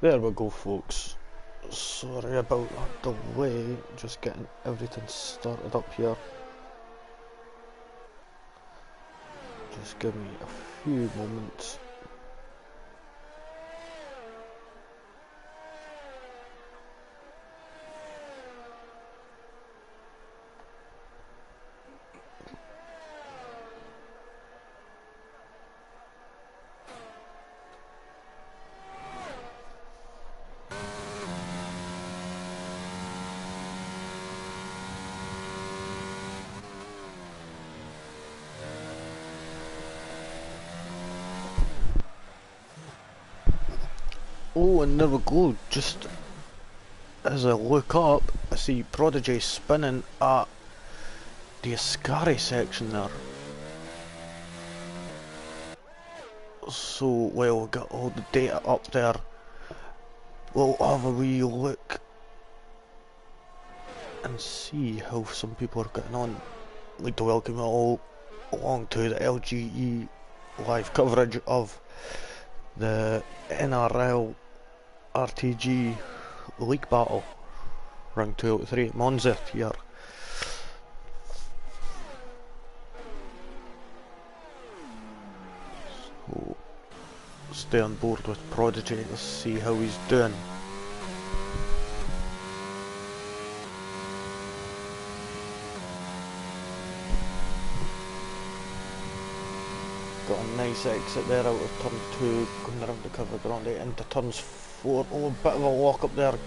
There we go, folks. Sorry about that delay, just getting everything started up here. Just give me a few moments. Oh, and there we go. Just as I look up, I see Prodigy spinning at the Ascari section there. So, while we got all the data up there, we'll have a wee look and see how some people are getting on. I'd like to welcome you all along to the LGE live coverage of the NRL RTG league battle, round 2 out of 3 at Monza here. So, stay on board with Prodigy to see how he's doing. Got a nice exit there out of turn 2, going around the cover ground into turns 4. Oh, a bit of a lock up there,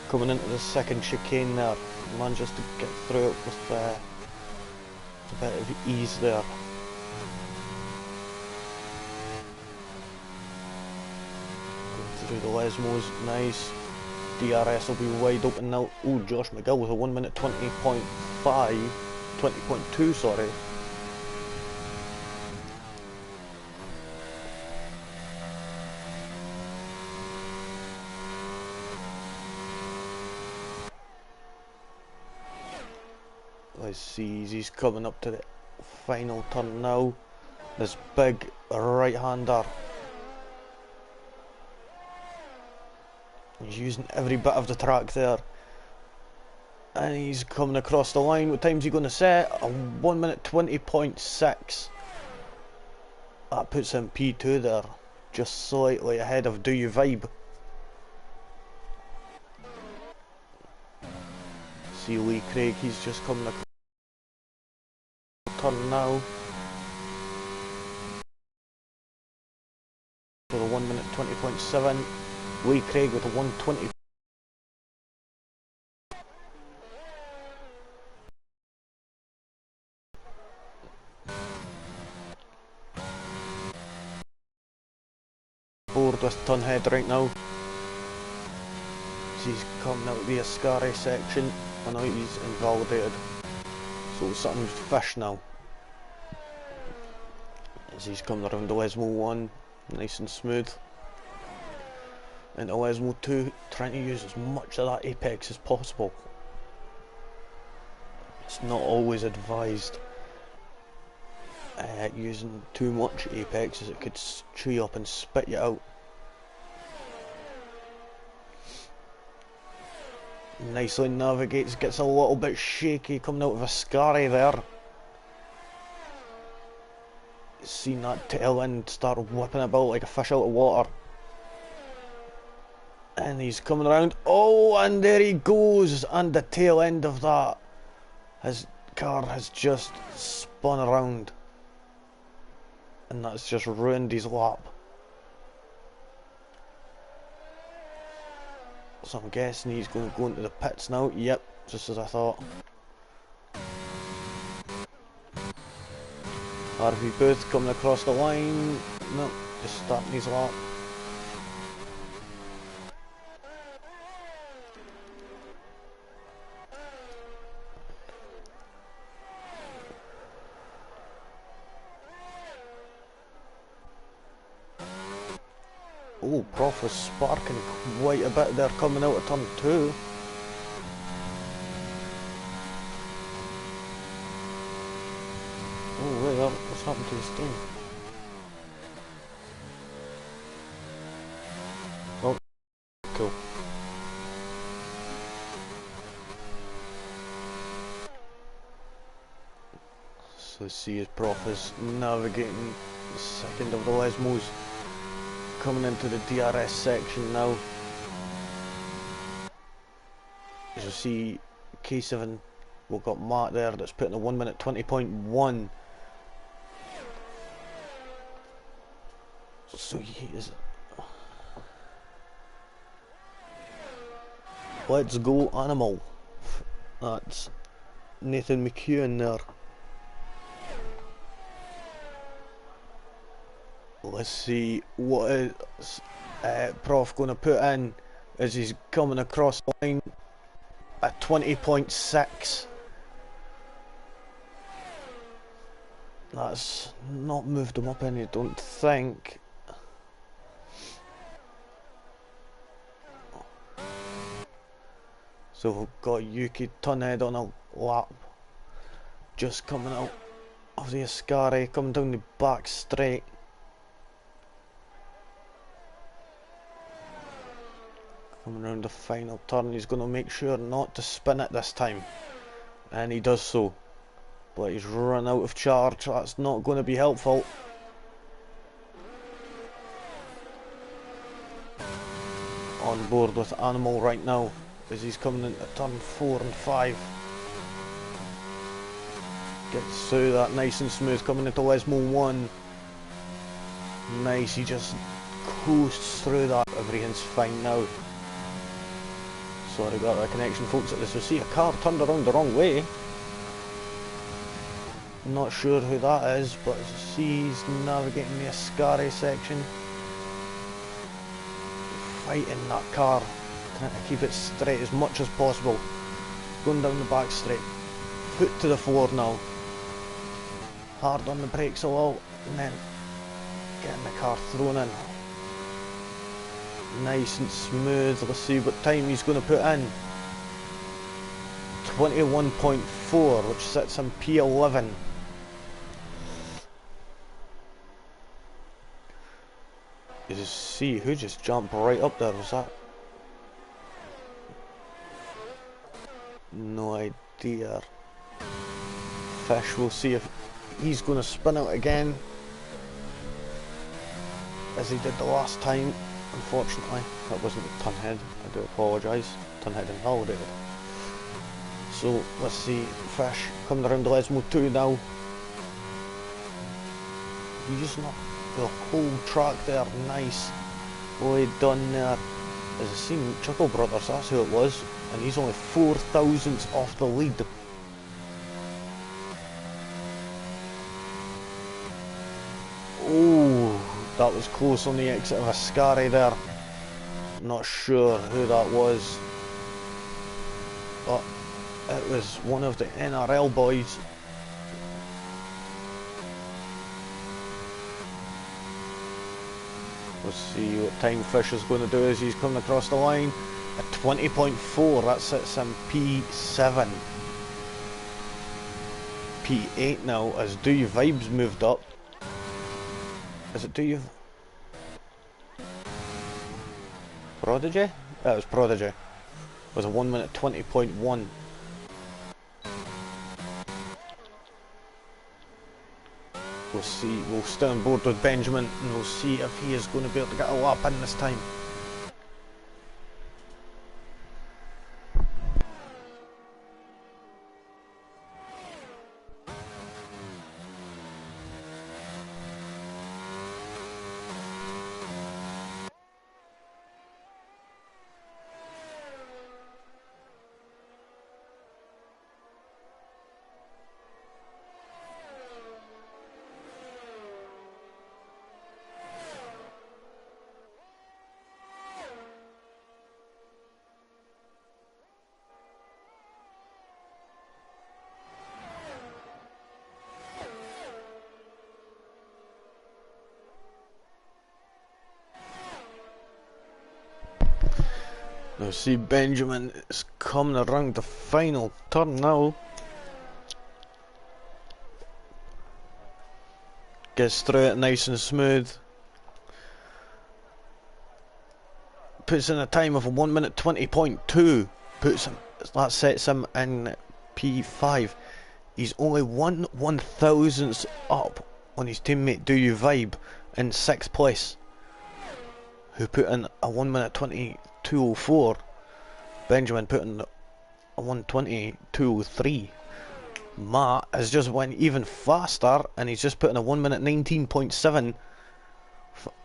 coming into the second chicane there. Manages to get through it with a bit of ease there. Going through the Lesmos, nice. DRS will be wide open now. Oh, Josh McGill with a 1 minute 20.2, sorry. Let's see, he's coming up to the final turn now. This big right-hander. He's using every bit of the track there. And he's coming across the line. What time's he going to set? A 1 minute 20.6. That puts him P2 there. Just slightly ahead of Do You Vibe. See Lee Craig, he's just coming across. Turn now with a 1 minute 20.7. Lee Craig with a 120. Board with Tunhead right now. He's coming out of the Ascari section. I know he's invalidated, so something's fish now. As he's coming around the Lesmo 1, nice and smooth. Into Lesmo 2, trying to use as much of that apex as possible. It's not always advised using too much apex, as it could chew you up and spit you out. Nicely navigates, gets a little bit shaky coming out of Ascari there. Seen that tail end start whipping about like a fish out of water. And he's coming around. Oh, and there he goes. And the tail end of that, his car has just spun around. And that's just ruined his lap. So I'm guessing he's going to go into the pits now. Yep, just as I thought. Harvey Booth coming across the line. No, just starting his lap. Oh, Prof was sparking quite a bit there coming out of turn 2. Oh, wait, what's happened to his team? Let's see his prof is navigating the second of the Lesmos, coming into the DRS section now. As you see, K7, we've got Matt there that's putting a 1 minute 20.1. So he is. Let's go animal. That's Nathan McEwen there. Let's see what is Prof going to put in as he's coming across the line at 20.6. That's not moved him up any, I don't think. So we've got Yuki Tunhead on a lap, just coming out of the Ascari, coming down the back straight. Coming around the final turn, he's going to make sure not to spin it this time, and he does so, but he's run out of charge. That's not going to be helpful. On board with Animal right now as he's coming into turn 4 and 5. Gets through that nice and smooth, coming into Lesmo 1. Nice, he just coasts through that. Everything's fine now. Sorry about that connection, folks. At this, we see a car turned around the wrong way. Not sure who that is, but as you see, he's navigating the Ascari section, fighting that car, trying to keep it straight as much as possible. Going down the back straight, foot to the floor now, hard on the brakes a lot, and then getting the car thrown in. Nice and smooth. Let's see what time he's going to put in. 21.4, which sits him P11. You just see who just jumped right up there. Was that? No idea. Fish, we'll see if he's going to spin out again as he did the last time. Unfortunately, that wasn't Tunhead. I do apologise. Tunhead and Validated. So let's see, Fish coming around the Lesmo 2 now. You just knocked the whole track there, nice. Well done there. As I seen Chuckle Brothers, that's who it was, and he's only 4 thousandths off the lead. Oh, that was close on the exit of Ascari there. Not sure who that was, but it was one of the NRL boys. Let's see what time Fish is going to do as he's coming across the line at 20.4. That sits him P7. P8 now as Do You Vibes moved up. Is it Do You? Prodigy? That was Prodigy. With a 1 minute 20.1. We'll see, we'll stay on board with Benjamin and we'll see if he is going to be able to get a lap in this time. Now see, Benjamin is coming around the final turn now. Gets through it nice and smooth. Puts in a time of a 1 minute 20.2. Puts him, that sets him in P5. He's only 1/1000th up on his teammate Do You Vibe in 6th place, who put in a 1 minute 22:04. Benjamin put in a 1:20:203. Matt has just went even faster, and he's just put in a 1 minute 19.7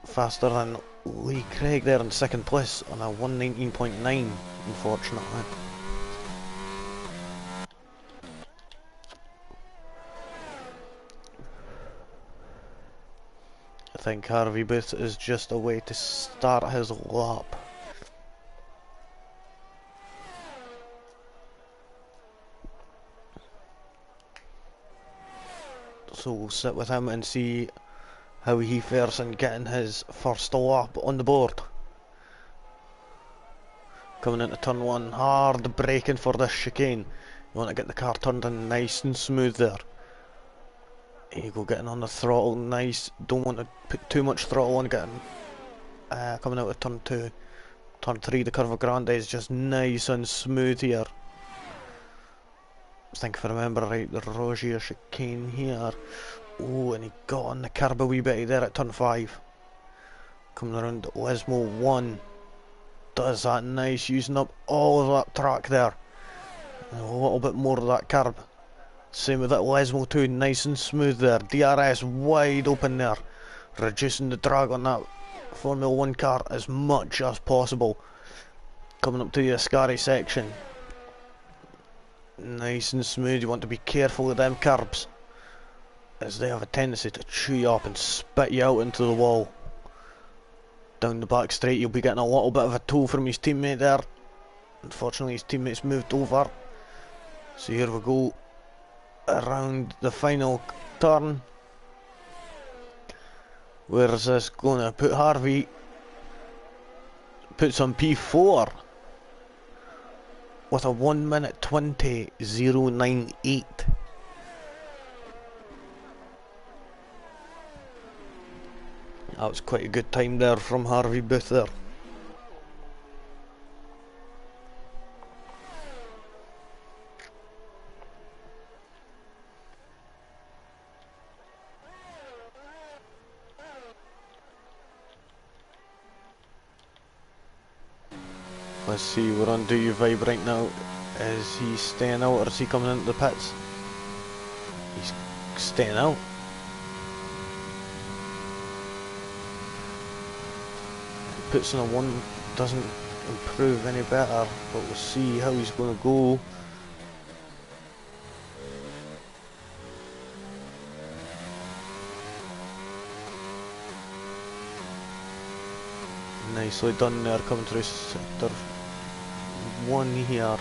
faster than Lee Craig there in 2nd place on a 1:19.9, unfortunately. I think Harvey Booth is just a way to start his lap. So we'll sit with him and see how he fares in getting his first lap on the board. Coming into turn 1, hard braking for this chicane. You want to get the car turned in nice and smooth there. Here you go, getting on the throttle, nice. Don't want to put too much throttle on, getting coming out of turn 2. Turn 3, the Curva Grande is just nice and smooth here. I think if I remember right, the Rogier chicane here. Oh, and he got on the curb a wee bit there at turn 5. Coming around Lesmo 1. Does that nice, using up all of that track there. And a little bit more of that curb. Same with that Lesmo 2, nice and smooth there. DRS wide open there. Reducing the drag on that Formula 1 car as much as possible. Coming up to the Ascari section. Nice and smooth. You want to be careful of them curbs, as they have a tendency to chew you up and spit you out into the wall. Down the back straight, you'll be getting a little bit of a tow from his teammate there. Unfortunately, his teammate's moved over. So here we go, around the final turn. Where is this going to put Harvey? Puts on P4 with a 1 minute 20:098. That was quite a good time there from Harvey Booth there. Let's see, we're on Do You Vibe right now. Is he staying out or is he coming into the pits? He's staying out. Puts in a 1, doesn't improve any better, but we'll see how he's going to go. Nicely done there, coming through sector 1 here.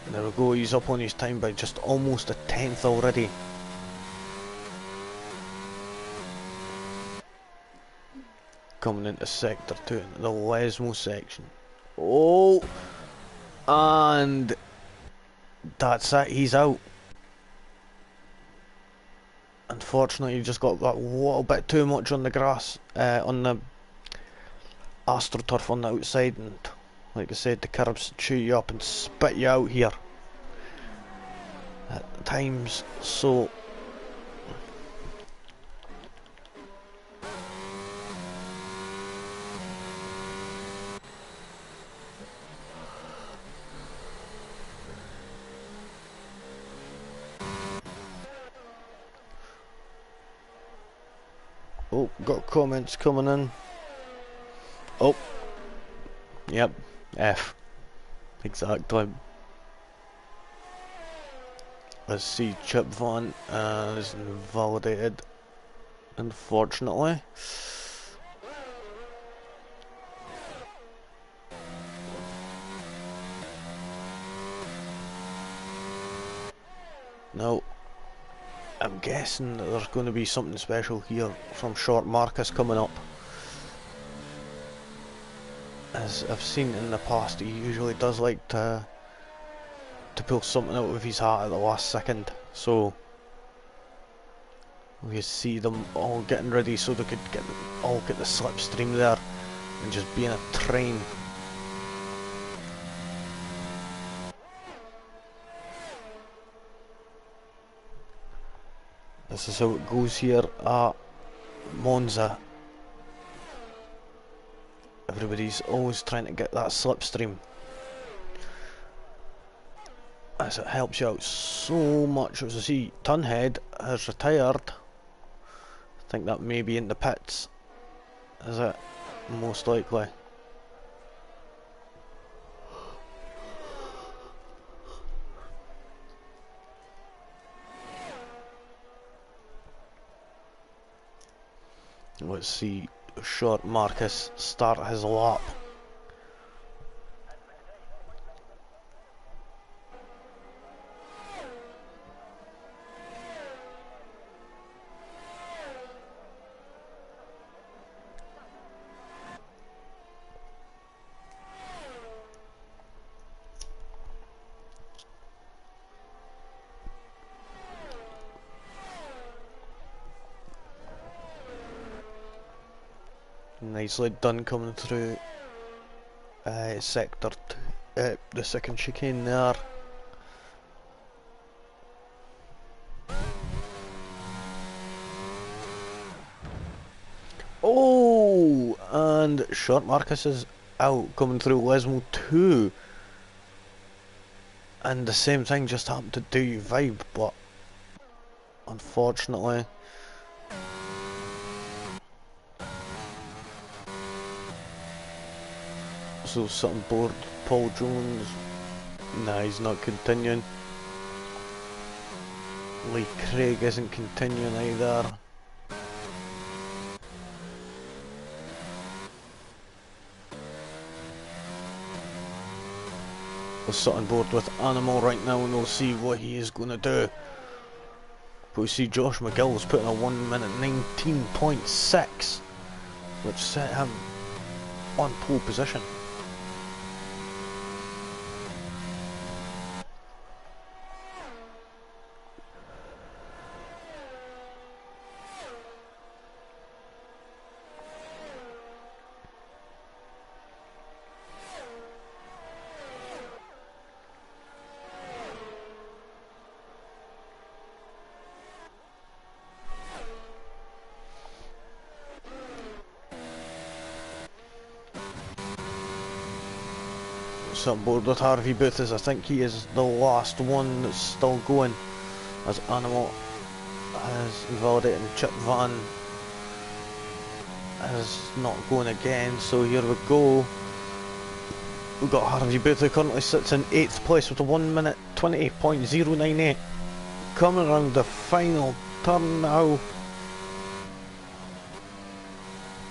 There we go, he's up on his time by just almost a 10th already. Coming into sector 2, the Lesmo section. Oh, and that's it, he's out. Unfortunately, he just got that little bit too much on the grass, on the AstroTurf on the outside, and like I said, the curbs chew you up and spit you out here at times. So oh, got comments coming in. Oh, yep, F, exactly. Let's see, Chip Van is invalidated, unfortunately. Now, I'm guessing that there's going to be something special here from Short Marcus coming up. As I've seen in the past, he usually does like to pull something out of his hat at the last second. So we see them all getting ready so they could all get the slipstream there and just be in a train. This is how it goes here at Monza. Everybody's always trying to get that slipstream, as it helps you out so much. As I see, Tunhead has retired. I think that may be in the pits, is it? Most likely. Let's see, Short Marcus start his lap. Nicely done coming through sector the second chicane there. Oh, and Short Marcus is out coming through Lesmo 2. And the same thing just happened to Do You Vibe, but unfortunately. So something bored Paul Jones. Nah, he's not continuing. Lee Craig isn't continuing either. We're sitting board with Animal right now, and we'll see what he is going to do. But we see Josh McGill's putting a 1 minute 19.6, which set him on pole position. On board with Harvey Booth, as I think he is the last one that's still going, as Animal has invalidated and Chip Van is not going again. So here we go. We've got Harvey Booth, who currently sits in 8th place with a 1 minute 20.098, coming around the final turn now,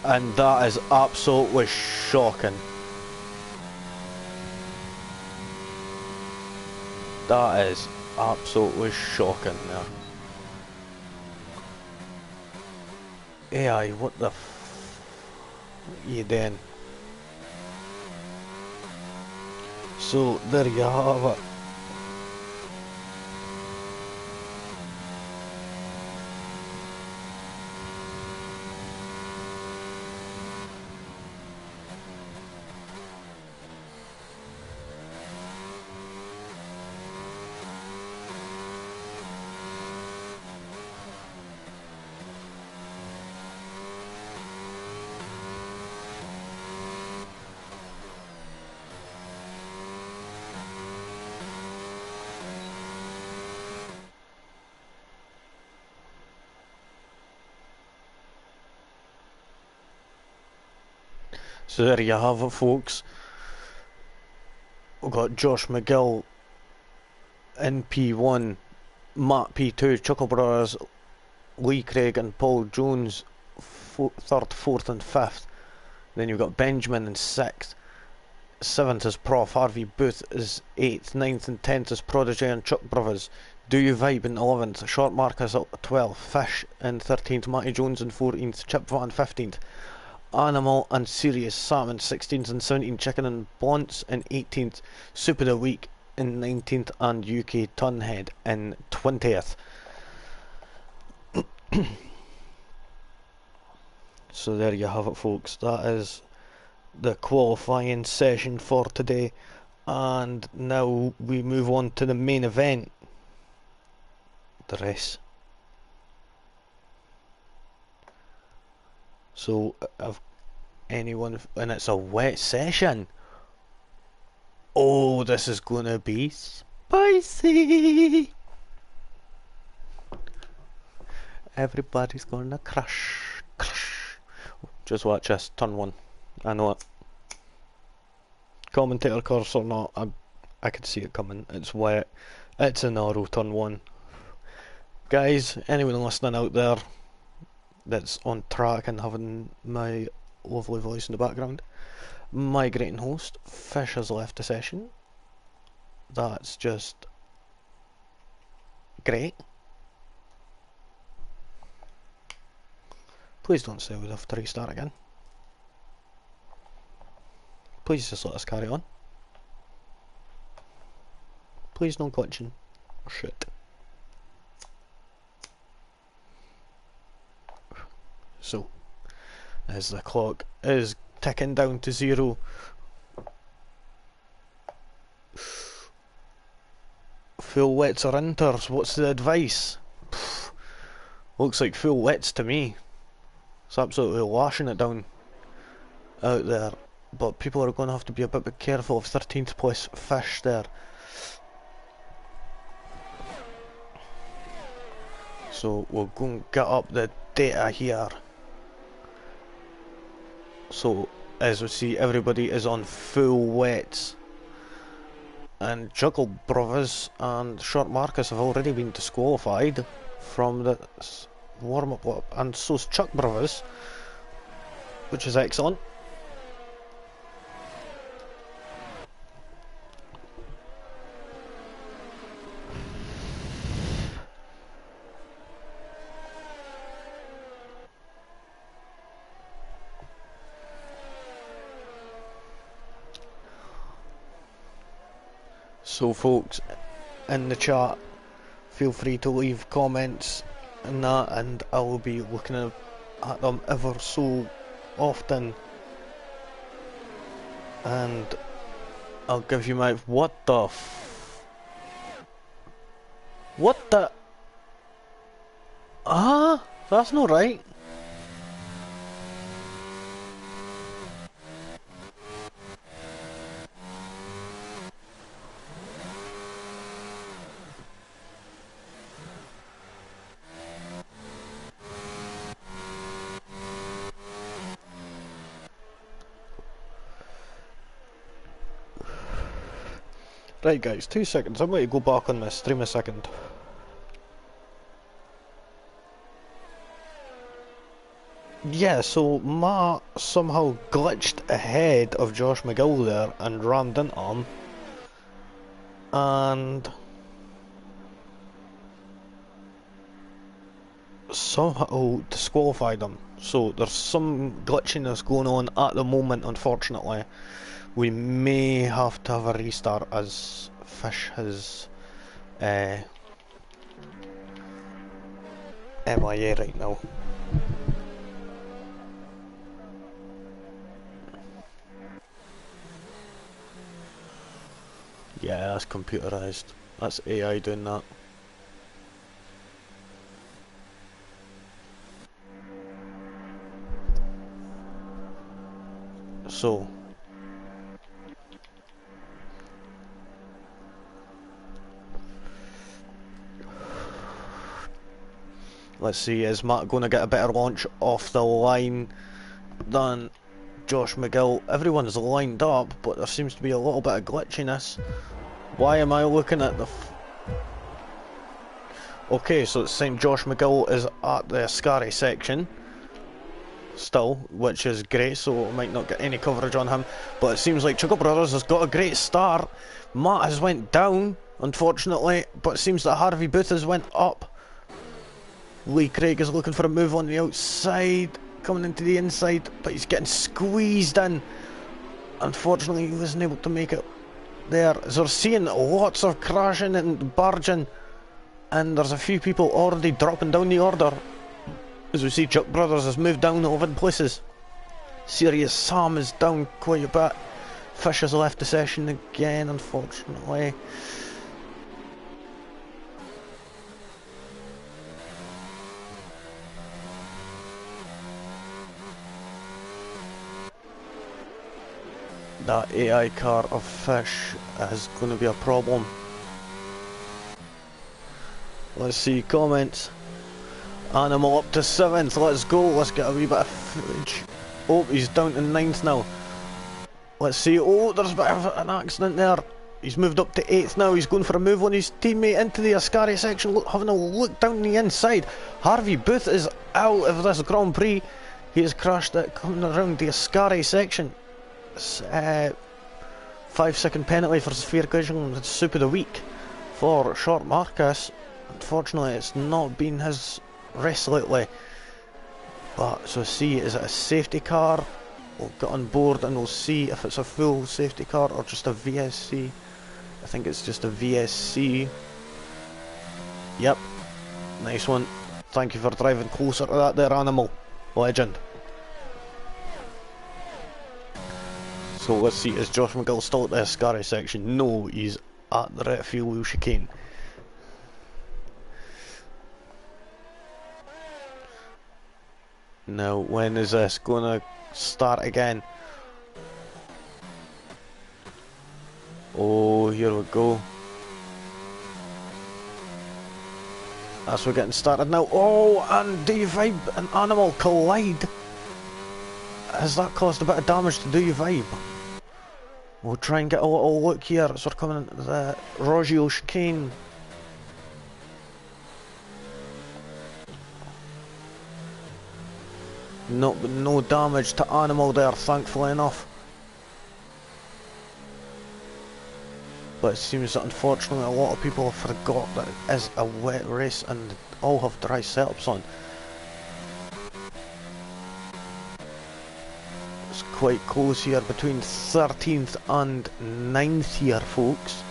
and that is absolutely shocking. That is absolutely shocking there. AI, what the f... you then? So there you have it. So there you have it, folks. We've got Josh McGill in P1, Matt P2, Chuckle Brothers, Lee Craig and Paul Jones 3rd, 4th and 5th. Then you've got Benjamin in 6th. 7th is Prof. Harvey Booth is 8th. 9th and 10th is Prodigy and Chuck Brothers. Do You Vibe in 11th. Short Marcus at 12th. Fish in 13th. Matty Jones in 14th. Chip Van 15th. Animal and Serious Sam in 16th and 17th. Chicken and Blunts in 18th. Super the Week in 19th. And UK Tunhead in 20th. So there you have it, folks. That is the qualifying session for today, and now we move on to the main event, the race. So if anyone, and it's a wet session. Oh, this is gonna be spicy. Everybody's gonna crush. Just watch this, turn one. I know it. Commentator curse or not, I could see it coming. It's wet. It's an arrow, turn one. Guys, anyone listening out there that's on track and having my lovely voice in the background, migrating host, Fish has left the session. That's just great. Please don't say we'd have to restart again. Please just let us carry on. Please no glitching. Shit. So, as the clock is ticking down to 0, full wets or inters, what's the advice? Looks like full wets to me. It's absolutely washing it down out there. But people are going to have to be a bit careful of 13th place Fish there. So we'll go and get up the data here. So as we see, everybody is on full wets. And Juggle Brothers and Short Marcus have already been disqualified from this warm-up lap. And so's Chuck Brothers, which is excellent. So folks, in the chat, feel free to leave comments and that, and I will be looking at them ever so often, and I'll give you my what the that's not right. Right guys, 2 seconds, I'm going to go back on this stream a second. Yeah, so Matt somehow glitched ahead of Josh McGill there and rammed into him. And somehow disqualified him. So there's some glitchiness going on at the moment, unfortunately. We may have to have a restart as Fish has MIA right now. Yeah, that's computerized. That's AI doing that. So let's see, is Matt going to get a better launch off the line than Josh McGill? Everyone's lined up, but there seems to be a little bit of glitchiness. Why am I looking at the... Okay, so it's saying Josh McGill is at the Ascari section still, which is great, so I might not get any coverage on him, but it seems like Chuckle Brothers has got a great start. Matt has went down, unfortunately, but it seems that Harvey Booth has went up. Lee Craig is looking for a move on the outside, coming into the inside, but he's getting squeezed in. Unfortunately, he wasn't able to make it there. So we're seeing lots of crashing and barging, and there's a few people already dropping down the order. As we see, Chuck Brothers has moved down 11 places. Serious Sam is down quite a bit. Fish has left the session again, unfortunately. that AI car of fish is going to be a problem. Let's see comments. Animal up to 7th, let's go, let's get a wee bit of footage. Oh, he's down to 9th now. Let's see, oh, there's a bit of an accident there. He's moved up to 8th now, he's going for a move on his teammate into the Ascari section, having a look down the inside. Harvey Booth is out of this Grand Prix. He has crashed it coming around the Ascari section. 5-second penalty for sphere collision. It's soup of the week for Short Marcus. Unfortunately, it's not been his race lately. But so see, is it a safety car? We'll get on board and we'll see if it's a full safety car or just a VSC. I think it's just a VSC. Yep, nice one. Thank you for driving closer to that there, animal. Legend. So let's see, is Josh McGill still at the Ascari section? No, he's at the Retfield Wheel Chicane. Now, when is this going to start again? Oh, here we go. As we're getting started now. Oh, and do you vibe and animal collide? Has that caused a bit of damage to Do You Vibe? We'll try and get a little look here as we're coming into the Roggio chicane. No damage to animal there, thankfully enough. But it seems that unfortunately a lot of people have forgot that it is a wet race and all have dry setups on. It's quite close here between 13th and 9th here, folks.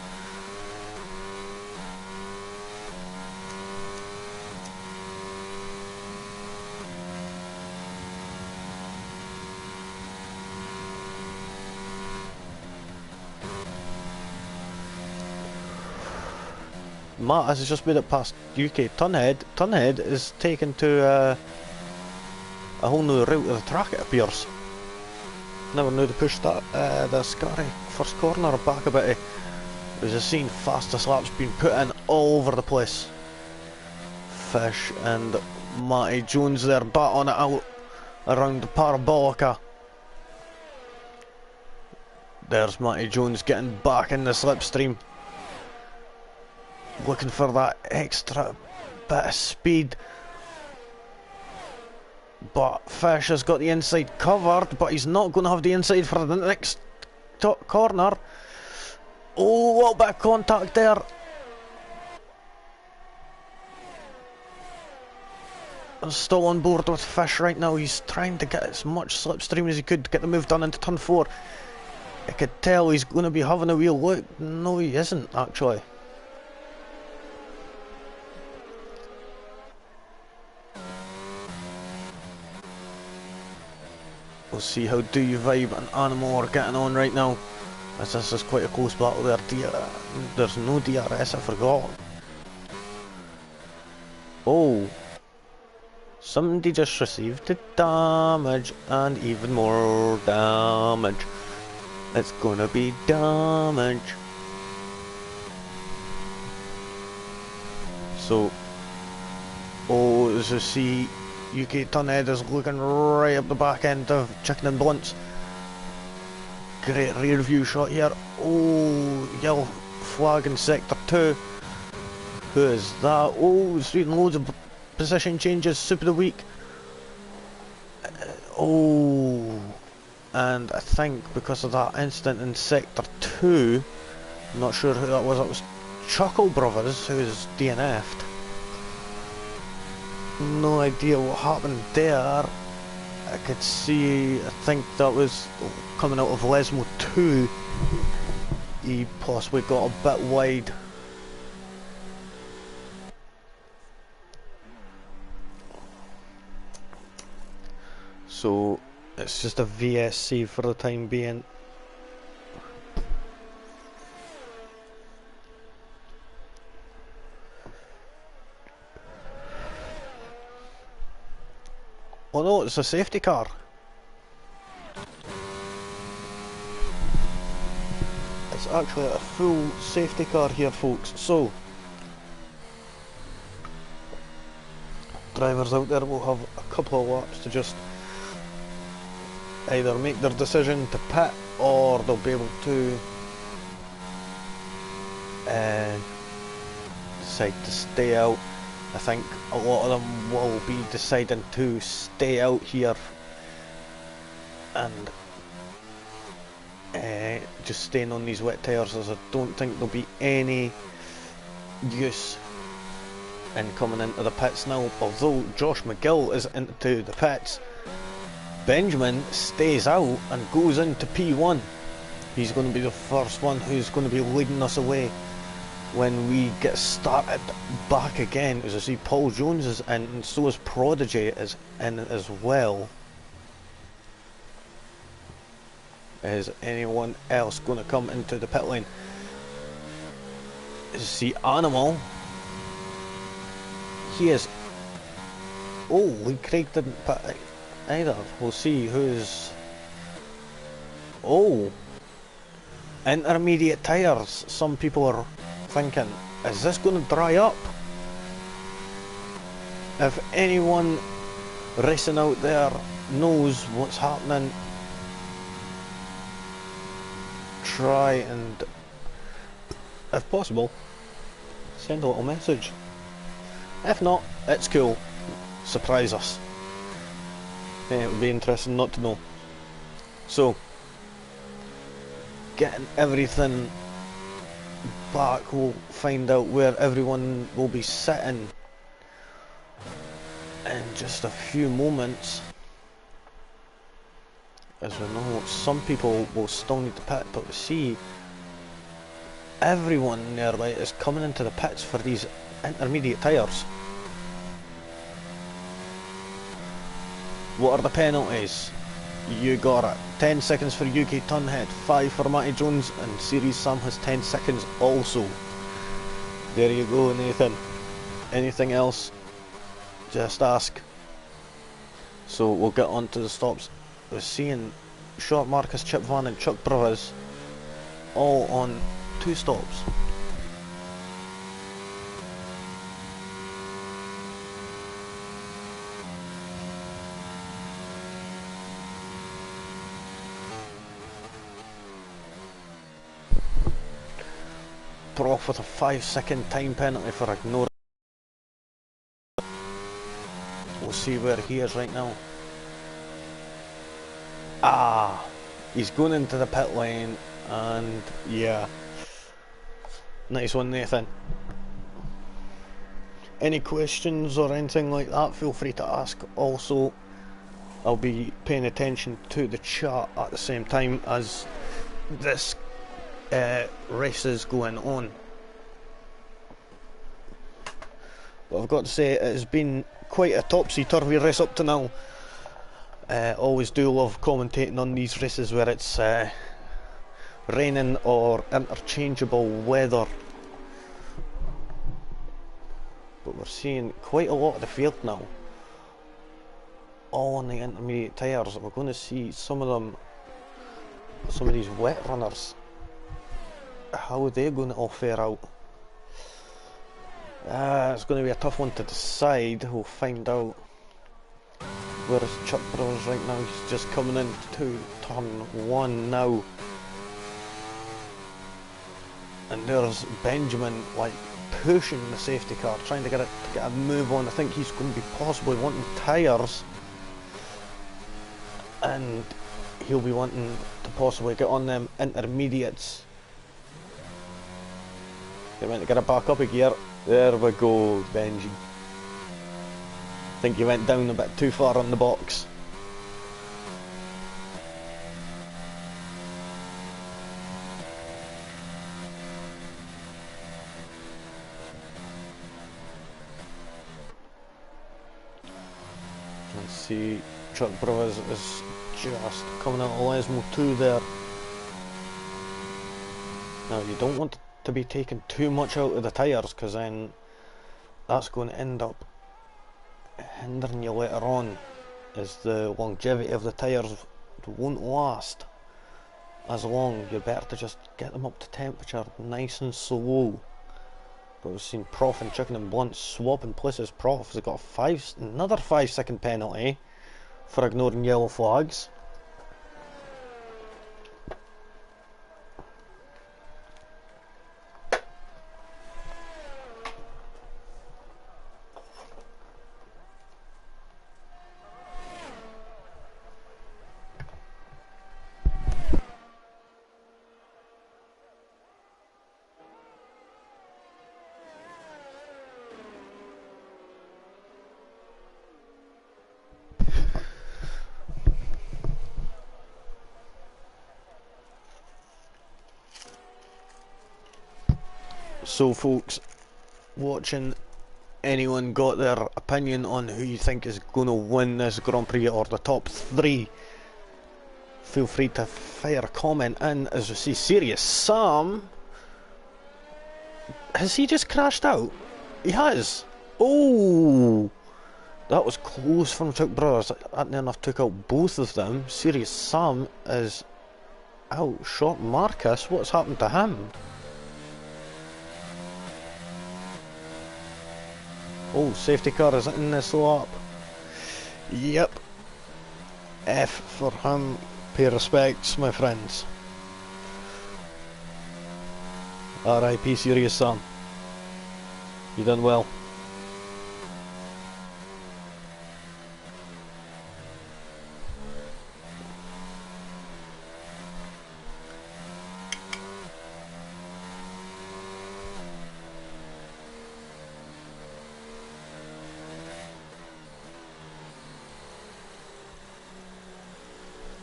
Matt has just made it past UK Tunhead. Tunhead is taken to a whole new route of the track, it appears. Never knew they pushed that the Ascari first corner back a bit. There's a scene fastest laps being put in all over the place. Fish and Matty Jones there battling it out around the Parabolica. There's Matty Jones getting back in the slipstream. Looking for that extra bit of speed. But Fish has got the inside covered, but he's not going to have the inside for the next corner. Oh, a little bit of contact there. I'm still on board with Fish right now. He's trying to get as much slipstream as he could to get the move done into turn 4. I could tell he's going to be having a wheel look. No, he isn't actually. We'll see how Do You Vibe and Animal are getting on right now, as this is quite a close battle there. There's no DRS, I forgot. Oh, somebody just received the damage and even more damage. It's gonna be damage. So, oh, as you see, UK Tunhead is looking right up the back end of Chicken and Blunts. Great rear view shot here. Oh, yellow flag in sector 2. Who is that? Oh, he's doing loads of position changes. Soup of the week. Oh, and I think because of that incident in sector 2, I'm not sure who that was. It was Chuckle Brothers who was DNF'd. No idea what happened there. I could see, I think that was coming out of Lesmo 2. He possibly got a bit wide. So it's just a VSC for the time being. Oh no, it's a safety car. actually a full safety car here, folks, so drivers out there will have a couple of laps to just either make their decision to pit, or they'll be able to decide to stay out. I think a lot of them will be deciding to stay out here and just staying on these wet tyres, as I don't think there'll be any use in coming into the pits now. Although Josh McGill is into the pits, Benjamin stays out and goes into P1. He's going to be the first one who's going to be leading us away when we get started back again. As I see, Paul Jones is in, and so is Prodigy is in as well. Is anyone else going to come into the pit lane? As I see, Animal. He is... Oh, Lee Craig didn't pit either. We'll see who's... Oh! Intermediate tyres. Some people are thinking, is this going to dry up? If anyone racing out there knows what's happening, try and, if possible, send a little message. If not, it's cool. Surprise us. Yeah, it would be interesting not to know. So, getting everything back, we'll find out where everyone will be sitting in just a few moments. As we know, some people will still need to pit, but we see everyone nearly is coming into the pits for these intermediate tyres. What are the penalties? You got it. 10 seconds for UK Turnhead, 5 for Matty Jones, and Series Sam has 10 seconds also. There you go, Nathan. Anything else? Just ask. So we'll get on to the stops. We're seeing Short Marcus, Chip Van and Chuck Brothers all on 2 stops. Off with a 5-second time penalty for ignoring. We'll see where he is right now. Ah, he's going into the pit lane, and yeah, nice one, Nathan. Any questions or anything like that, feel free to ask. Also, I'll be paying attention to the chat at the same time as this race is going on. But I've got to say, it has been quite a topsy-turvy race up to now. Always do love commentating on these races where it's raining or interchangeable weather. But we're seeing quite a lot of the field now all on the intermediate tyres. We're going to see some of these wet runners. How are they going to all fare out? It's going to be a tough one to decide. We'll find out. Where is Chuck Brothers right now? He's just coming into turn 1 now. And there's Benjamin, like, pushing the safety car, trying to get a move on. I think he's going to be possibly wanting tyres, and he'll be wanting to possibly get on them intermediates. They went to get it back up a gear. There we go, Benji. I think he went down a bit too far on the box. Let's see, Chuck Brothers is just coming out of Lesmo 2 there. Now you don't want to be taking too much out of the tyres, because then that's going to end up hindering you later on, as the longevity of the tyres won't last as long. You're better to just get them up to temperature nice and slow. But we've seen Prof and Chicken and Blunt swapping places. Prof has got another 5-second penalty for ignoring yellow flags. So folks, watching, anyone got their opinion on who you think is going to win this Grand Prix, or the top 3? Feel free to fire a comment in. As we see, Serious Sam, has he just crashed out? He has. Oh, that was close from Chuck Brothers. That near enough took out both of them. Serious Sam is out. Short Marcus, what's happened to him? Oh, safety car is in this lap. Yep. F for him. Pay respects, my friends. R.I.P. Serious Sam. You done well.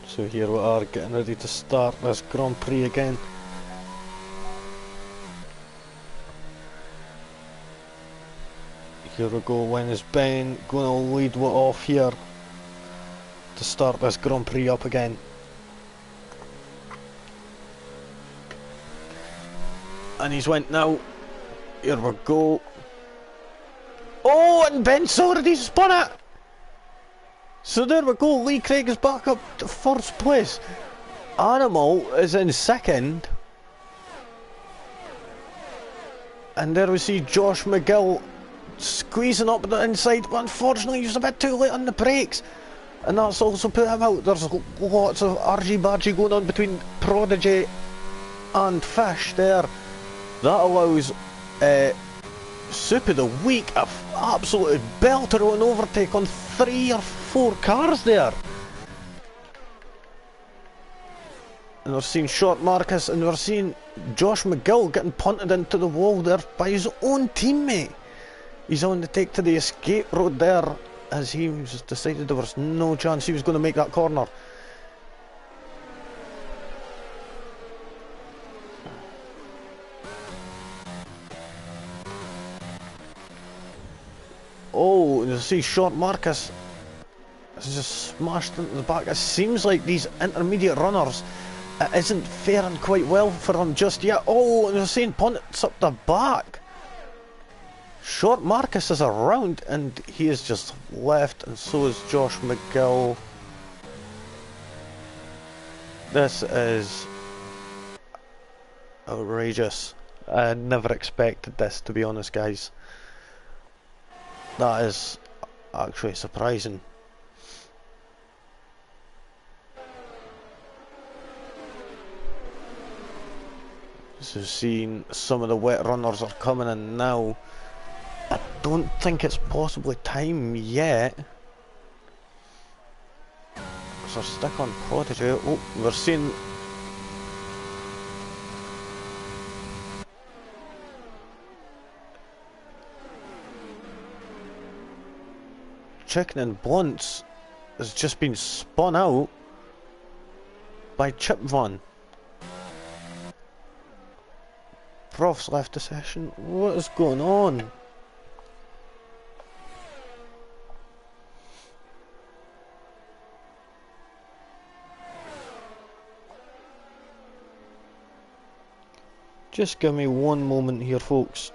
So here we are, getting ready to start this Grand Prix again. Here we go. When is Ben going to lead what off here to start this Grand Prix up again? And he's went now. Here we go. Oh, and Ben's already spun it! So there we go, Lee Craig is back up to first place. Animal is in second. And there we see Josh McGill squeezing up the inside, but unfortunately he was a bit too late on the brakes. And that's also put him out. There's lots of argy-bargy going on between Prodigy and Fish there. That allows Soup of the Week a absolute belter on overtake on 3 or 4 cars there. And we're seeing Short Marcus, and we're seeing Josh McGill getting punted into the wall there by his own teammate. He's on the take to the escape road there, as he was decided there was no chance he was going to make that corner. Oh, you see Short Marcus has just smashed into the back. It seems like these intermediate runners, it isn't faring quite well for them just yet. Oh, and you're seeing punts up the back. Short Marcus is around, and he is just left, and so is Josh McGill. This is outrageous. I never expected this, to be honest, guys. That is actually surprising. So seeing some of the wet runners are coming in now. I don't think it's possibly time yet. So stick on Prodigy. Oh, we're seeing Chicken and Blunts has just been spun out by Chip Van. Prof's left the session. What is going on? Just give me one moment here, folks.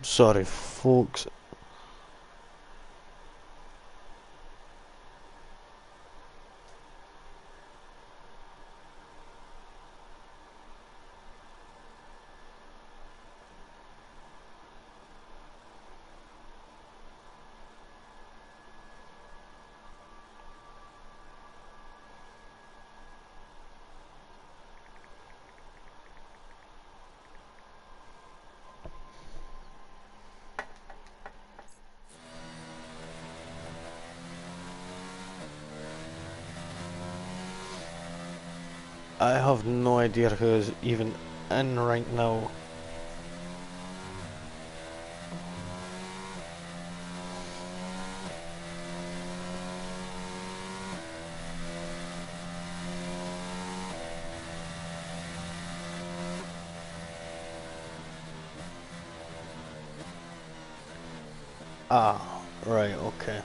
Sorry, folks. I have no idea who is even in right now. Ah, right, okay.